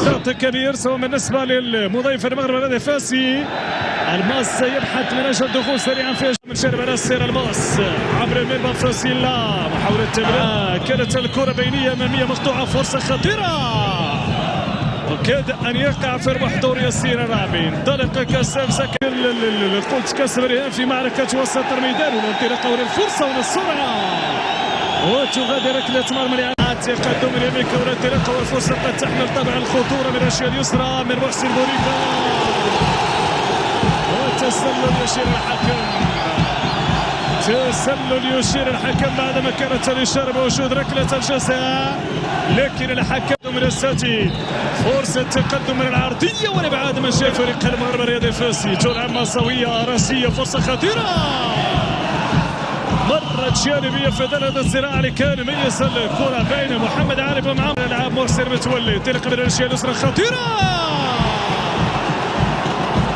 ضغط كبير سواء بالنسبه للمضيف المغرب الذي فاسي. الماس يبحث من اجل الدخول سريعا في من شارب الاسير. الماس عبر المرمى فراسيلا محاوله تمرير. كانت الكره بينيه اماميه مقطوعه. فرصه خطيره وكاد ان يقع في ربح دور ياسين الرابي. انطلق كاسم سكن قلت كسر رهان في معركه وسط الميدان والانطلاقه والفرصه والسرعه وتغادر ركله مرمى. تقدم اليمين والانطلاقه والفرصه قد تحمل طابع الخطوره من الاشياء اليسرى من محسن بوريكا وتسلل يشير الحكم. تسلل يشير الحكم بعدما كانت الاشاره بوجود ركله الجزاء، لكن الحكم من الساتي فرصه تقدم من العرضيه والابعاد من شاف فريق المغرب الرياضي الفاسي. تلعب مصاويه راسيه فرصه خطيره مرت جانبيه في ضربه الزراعه اللي كان ميز الكره بين محمد عارف ومعاه اللاعب محسن متولي. انطلاقه من الاشياء اليسرى خطيره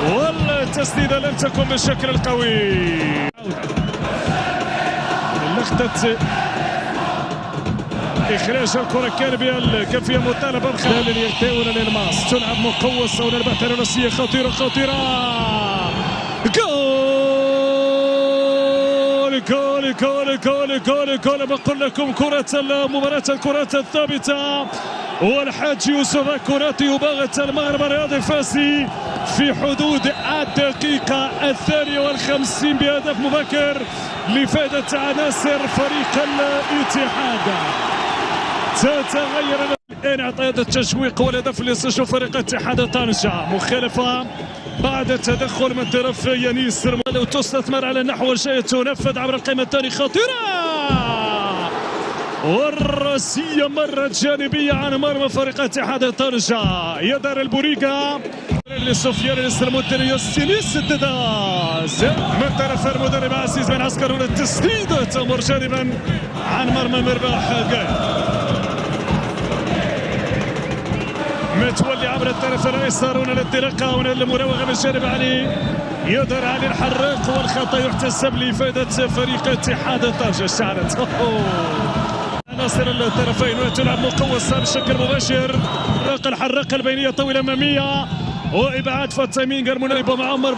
والتسديده لم تكن بالشكل القوي. لخطه اخراج الكره كان بها الكافيه مطالبه خلال اليتاون للماس. تلعب مقوسه وللبحث عن راسيه خطيره خطيره. جول جول جول جول جول. بقول لكم كرة المباراة الكرات الثابتة والحاج يوسف كرات يباغت المغرب الرياضي الفاسي في حدود الدقيقة 52 بهدف مبكر لفائدة عناصر فريق الاتحاد. تتغير الآن اعطيات التشويق والهدف اللي سجله فريق اتحاد طنجة. مخالفة بعد تدخل من طرف يانيس رمالة وتستثمر على النحو الجيد. تنفذ عبر القائمة الثانية خطيرة والراسية مرت جانبية عن مرمى فريق اتحاد طنجة. يدار البوريكا لسفيان السلمودري يستني سددا من طرف المدرب عزيز بن عسكر والتسديد تمر جانبا عن مرمى مرباح قال. متولي عبر الطرف الايسر. هنا الانطلاقه هنا المراوغه من جانب علي. يظهر علي الحراق والخطا يحتسب لفائده فريق اتحاد طنجه. اشتعلت عناصر الطرفين وتلعب مقوسه بشكل مباشر. الحراق البينيه طويله اماميه وابعاد فتامين قرموني بمعمر